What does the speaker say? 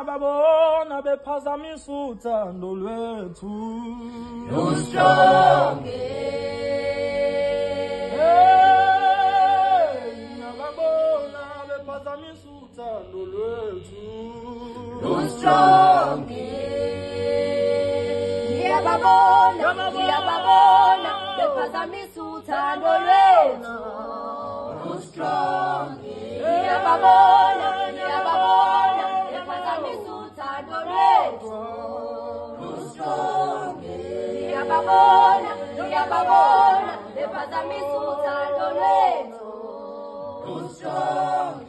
Babona bephazamisa uthando lwethu Lusonke Babona bephazamisa uthando lwethu Lusonke Ngiyababona bephazamisa uthando lwethu Lusonke Ngiyababona Ngiyababona bephazamisa uthando lwethu Lusonke